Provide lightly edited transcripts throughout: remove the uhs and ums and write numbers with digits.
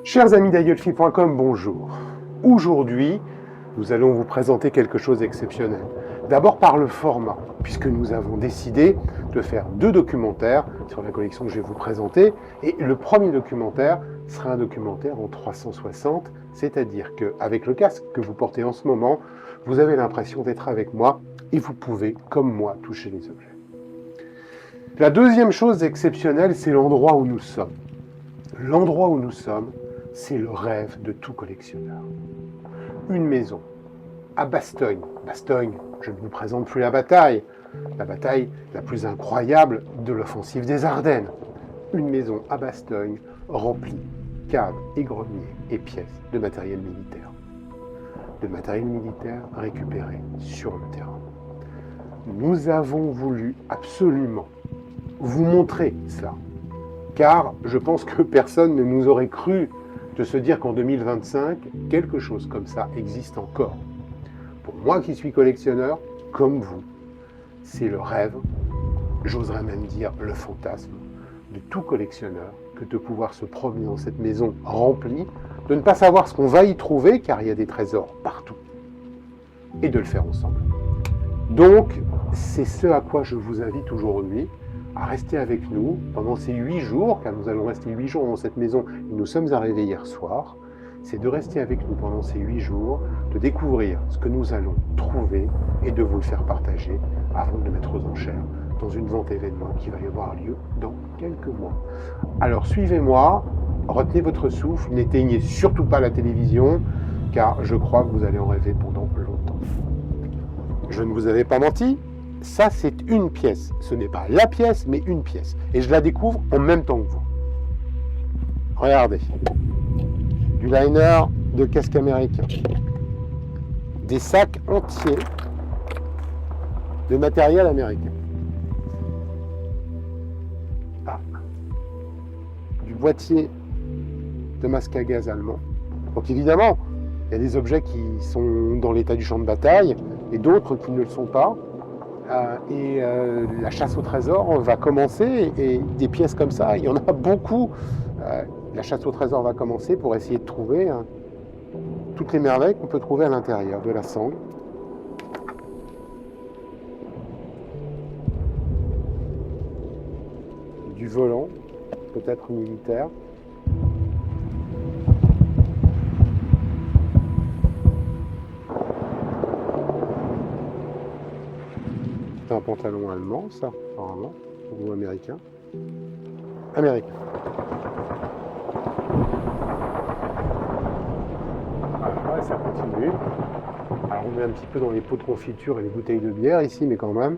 Chers amis d'aïeulfi.com, bonjour. Aujourd'hui, nous allons vous présenter quelque chose d'exceptionnel. D'abord par le format, puisque nous avons décidé de faire 2 documentaires sur la collection que je vais vous présenter. Et le premier documentaire sera un documentaire en 360, c'est-à-dire qu'avec le casque que vous portez en ce moment, vous avez l'impression d'être avec moi et vous pouvez, comme moi, toucher les objets. La deuxième chose exceptionnelle, c'est l'endroit où nous sommes. L'endroit où nous sommes, c'est le rêve de tout collectionneur. Une maison à Bastogne. Bastogne, je ne vous présente plus la bataille la plus incroyable de l'offensive des Ardennes. Une maison à Bastogne remplie caves et greniers et pièces de matériel militaire. De matériel militaire récupéré sur le terrain. Nous avons voulu absolument vous montrer cela, car je pense que personne ne nous aurait cru de se dire qu'en 2025, quelque chose comme ça existe encore. Pour moi qui suis collectionneur, comme vous, c'est le rêve, j'oserais même dire le fantasme, de tout collectionneur que de pouvoir se promener dans cette maison remplie, de ne pas savoir ce qu'on va y trouver, car il y a des trésors partout, et de le faire ensemble. Donc, c'est ce à quoi je vous invite aujourd'hui, à rester avec nous pendant ces 8 jours, car nous allons rester 8 jours dans cette maison et nous sommes arrivés hier soir. C'est de rester avec nous pendant ces 8 jours, de découvrir ce que nous allons trouver et de vous le faire partager avant de le mettre aux enchères dans une vente événement qui va y avoir lieu dans quelques mois. Alors suivez-moi, retenez votre souffle, n'éteignez surtout pas la télévision, car je crois que vous allez en rêver pendant longtemps. Je ne vous avais pas menti. Ça, c'est une pièce. Ce n'est pas la pièce, mais une pièce. Et je la découvre en même temps que vous. Regardez. Du liner de casque américain. Des sacs entiers de matériel américain. Ah. Du boîtier de masque à gaz allemand. Donc évidemment, il y a des objets qui sont dans l'état du champ de bataille et d'autres qui ne le sont pas. La chasse au trésor va commencer et des pièces comme ça, il y en a beaucoup. La chasse au trésor va commencer pour essayer de trouver toutes les merveilles qu'on peut trouver à l'intérieur de la sangle. Du volant, peut-être militaire. C'est un pantalon allemand, ça, apparemment, ou américain. Américain. Voilà, ça continue. Alors on est un petit peu dans les pots de confiture et les bouteilles de bière ici, mais quand même.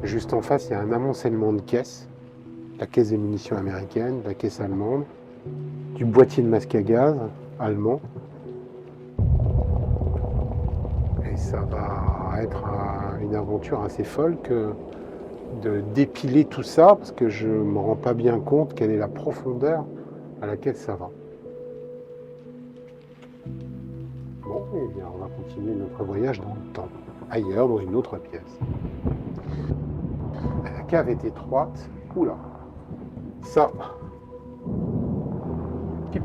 Juste en face, il y a un amoncellement de caisses. La caisse des munitions américaines, la caisse allemande, du boîtier de masque à gaz allemand. Et ça va être une aventure assez folle que de dépiler tout ça, parce que je ne me rends pas bien compte quelle est la profondeur à laquelle ça va. Bon, et bien on va continuer notre voyage dans le temps, ailleurs, dans une autre pièce. La cave est étroite. Oula, ça. Hip.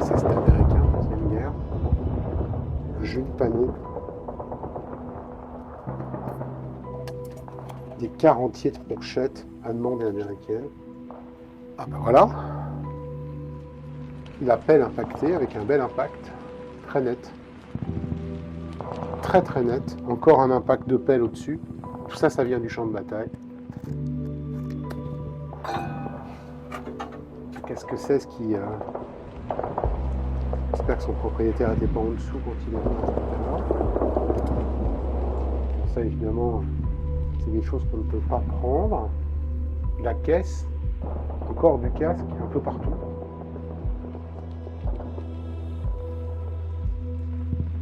Ça c'est américain, deuxième guerre. Jules Panier. Des quarantiers de fourchettes allemandes et américaines. Ah ben voilà. La pelle impactée avec un bel impact. Très net. Très très net. Encore un impact de pelle au-dessus. Tout ça, ça vient du champ de bataille. Qu'est-ce que c'est ce qui... J'espère que son propriétaire n'était pas en dessous quand il est venu à ce moment-là. Ça, évidemment, c'est des choses qu'on ne peut pas prendre. La caisse, encore du casque, un peu partout.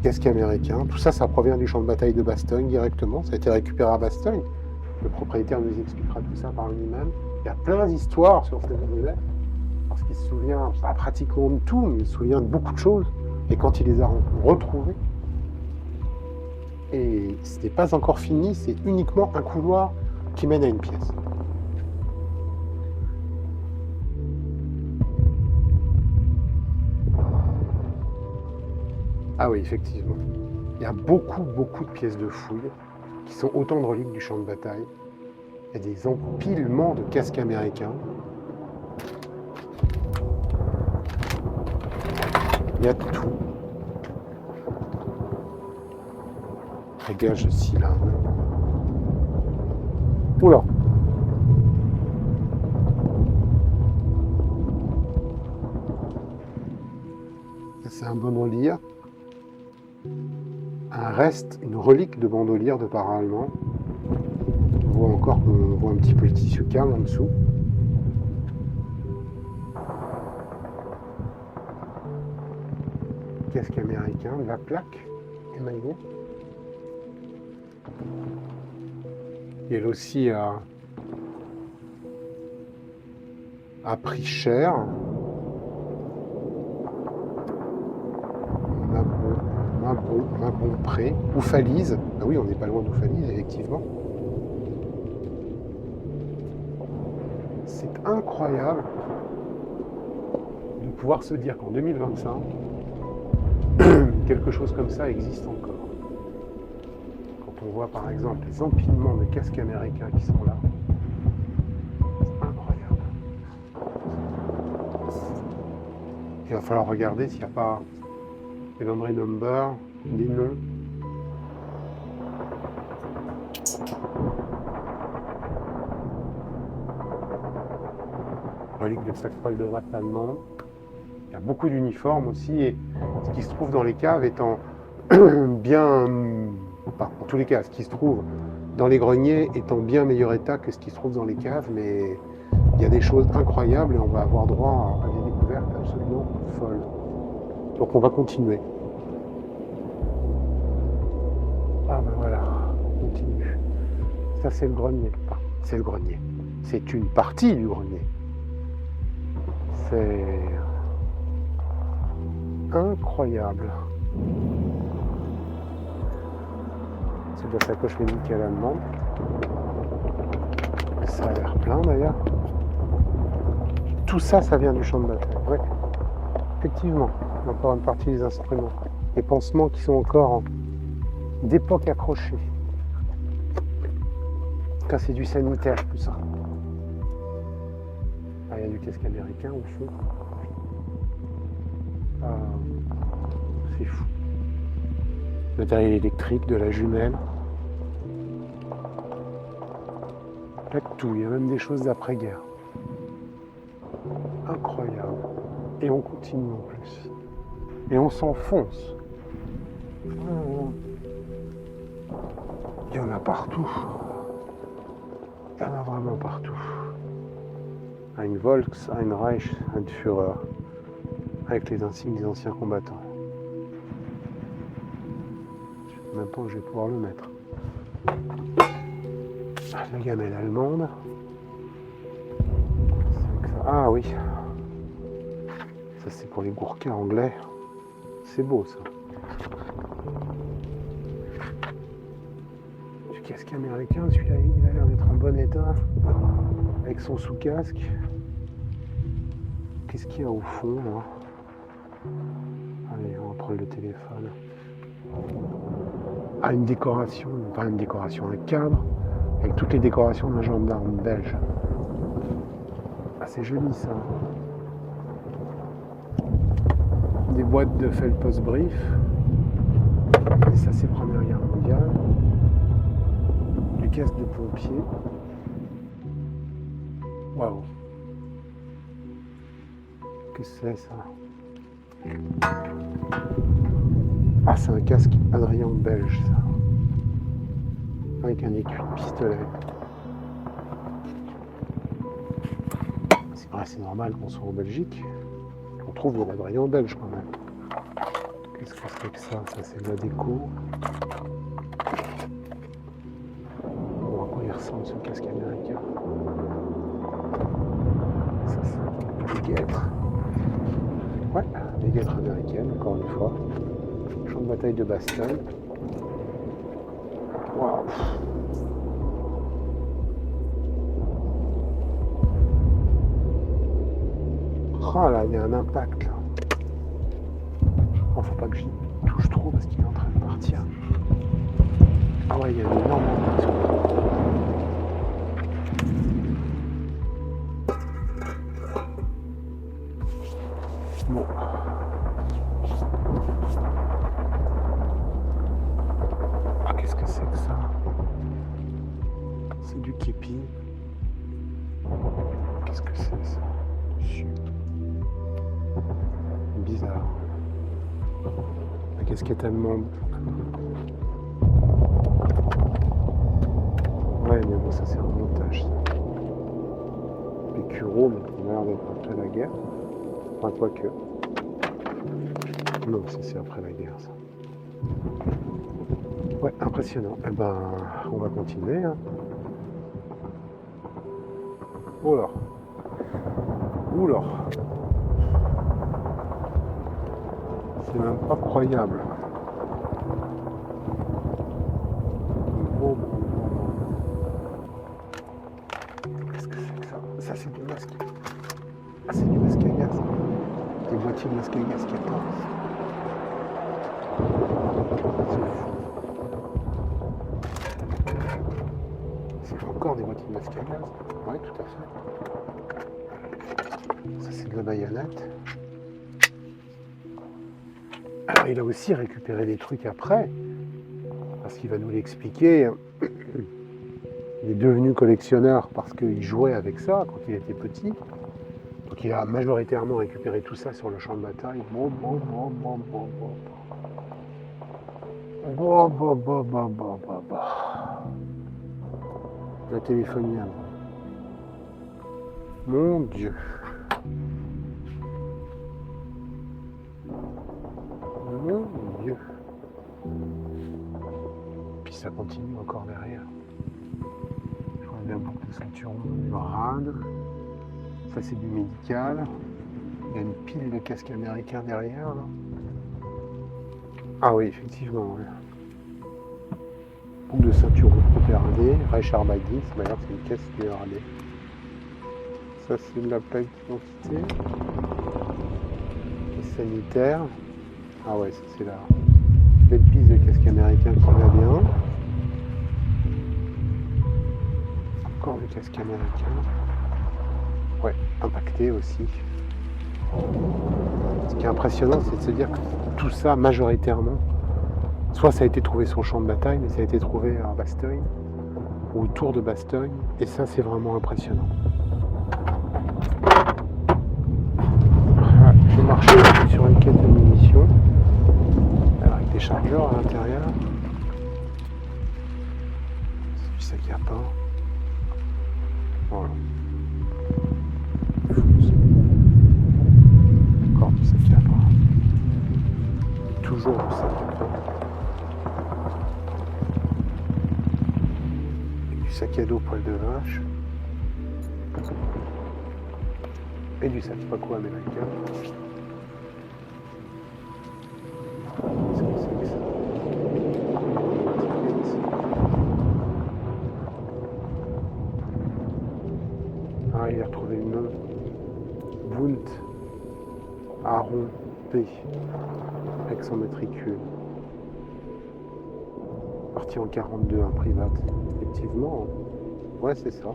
Casque américain, tout ça, ça provient du champ de bataille de Bastogne directement. Ça a été récupéré à Bastogne. Le propriétaire nous expliquera tout ça par lui-même. Il y a plein d'histoires sur cet objet. Parce qu'il se souvient, pas pratiquement de tout, mais il se souvient de beaucoup de choses. Et quand il les a retrouvées, Et ce n'est pas encore fini, c'est uniquement un couloir qui mène à une pièce. Ah oui, effectivement. Il y a beaucoup de pièces de fouilles qui sont autant de reliques du champ de bataille. Il y a des empilements de casques américains. Il y a tout. Réglage de cylindre. Oula. Ça, c'est un bandolier. Un reste, une relique de bandolière de para allemand. On voit un petit peu le tissu cam en dessous. Casque américain, la plaque émaillée. Et elle aussi a pris cher. Un bon prêt. Oufalise. Ah oui, on n'est pas loin d'Oufalise, effectivement. C'est incroyable de pouvoir se dire qu'en 2025, quelque chose comme ça existe encore. Quand on voit par exemple les empilements de casques américains qui sont là, c'est incroyable. Il va falloir regarder s'il n'y a pas des laundry numbers, des noms. Relique de Sacre de Droite allemande. Il y a beaucoup d'uniformes aussi, et ce qui se trouve dans les caves étant bien... Enfin, en tous les cas, ce qui se trouve dans les greniers étant bien meilleur état que ce qui se trouve dans les caves, mais il y a des choses incroyables et on va avoir droit à des découvertes absolument folles. Donc on va continuer. Ah ben voilà, on continue. Ça c'est le grenier. Enfin, c'est le grenier. C'est une partie du grenier. C'est incroyable. C'est de la sacoche médicale allemande. Ça a l'air plein d'ailleurs. Tout ça, ça vient du champ de bataille. Ouais. Effectivement, encore une partie des instruments. Les pansements qui sont encore d'époque accrochés. Ça, c'est du sanitaire, tout ça. Ah, il y a du casque américain au fond. Ah, c'est fou. Le matériel électrique, de la jumelle. Il y a tout, il y a même des choses d'après-guerre. Incroyable. Et on continue en plus. Et on s'enfonce. Il y en a partout. Il y en a vraiment partout. Ein Volks, ein Reich, ein Führer. Avec les insignes des anciens combattants. Je ne sais même pas où je vais pouvoir le mettre. La gamelle allemande. Ah oui. Ça c'est pour les gourkins anglais. C'est beau ça. Du casque américain, celui-là il a l'air d'être en bon état. Avec son sous-casque. Qu'est-ce qu'il y a au fond là? Allez, on va prendre le téléphone. Ah, une décoration, enfin une décoration, un cadre avec toutes les décorations d'un gendarme belge. Ah, c'est joli ça. Des boîtes de Feldpostbrief. Et ça, c'est Première Guerre mondiale. Du casque de pompier. Waouh. Qu'est-ce que c'est ça? Ah, c'est un casque Adrien belge, ça. Avec un écui de pistolet. C'est vrai, c'est normal qu'on soit en Belgique. On trouve de l'Adrien belge quand même. Qu'est-ce que c'est que ça? Ça, c'est de la déco. Bon, à quoi il ressemble ce casque américain? Ça, c'est des guêtres. Ouais, des guêtres américaines, encore une fois. Champ de bataille de Bastogne. Waouh. Oh là, il y a un impact là. Oh, faut pas que j'y touche trop parce qu'il est en train de partir. Ah ouais, il y a une énorme impact. Bon. Ah, qu'est-ce que c'est que ça? C'est du képi. Qu'est-ce que c'est ça? Bizarre. La casquette allemande. Ouais, mais bon, ça c'est un montage. Ça. Les curots, mais on a l'air d'être après la guerre. Enfin, quoique. Non, ça c'est après la guerre, ça. Ouais, impressionnant. Eh ben, on va continuer. Hein. Oula. Oula. C'est même pas croyable. Bon. Qu'est-ce que c'est que ça? Ça c'est du masque. Ah, c'est du masque à gaz. Des boîtiers de masque à gaz qui attendent. C'est encore des boîtiers de masque à gaz. Oui, tout à fait. Ça c'est de la baïonnette. Alors il a aussi récupéré des trucs après, parce qu'il va nous l'expliquer. Il est devenu collectionneur parce qu'il jouait avec ça quand il était petit. Donc il a majoritairement récupéré tout ça sur le champ de bataille. La téléphonienne. Mon Dieu. Mon Dieu. Puis ça continue encore derrière. Je vois la boucle de ceinturon du rad. Ça c'est du médical. Il y a une pile de casques américains derrière là. Ah oui, effectivement. Ouais. Boucle de ceinturon opérée, Richard Baggy, d'ailleurs c'est une caisse qui est radée. Ça c'est de la plaque d'identité. Les sanitaires. Ah ouais, ça c'est la belle piste de casque américain qui va bien. Encore des casques américains. Ouais, impacté aussi. Ce qui est impressionnant, c'est de se dire que tout ça, majoritairement, soit ça a été trouvé sur le champ de bataille, mais ça a été trouvé à Bastogne, ou autour de Bastogne, et ça c'est vraiment impressionnant. Je vais marcher sur une quête de munitions. Avec des chargeurs à l'intérieur. C'est du sac à pain. Voilà. Encore du sac à pain. Toujours du sac à pain. Et du sac à dos poil de vache. Et du sac Paco américain. Ah, il a retrouvé le nom. Bunt Aron P. Avec son matricule. Parti en 42, un privat. Effectivement. Ouais, c'est ça.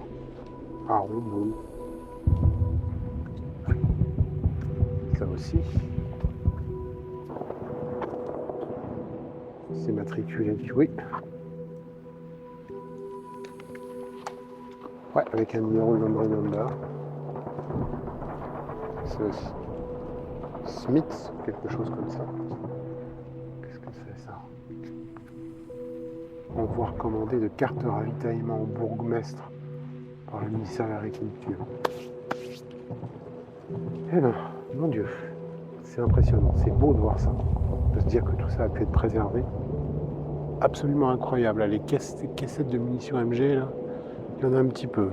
Aron Bunt. Ça aussi. C'est matriculé, oui. Ouais, avec un numéro de number. C'est aussi Smith, quelque chose comme ça. Qu'est-ce que c'est ça? Envoi recommandé de carte de ravitaillement au bourgmestre par le ministère de l'Agriculture. Eh ben, mon Dieu, c'est impressionnant, c'est beau de voir ça, de se dire que tout ça a pu être préservé. Absolument incroyable, là, les caissettes de munitions MG, là, il y en a un petit peu.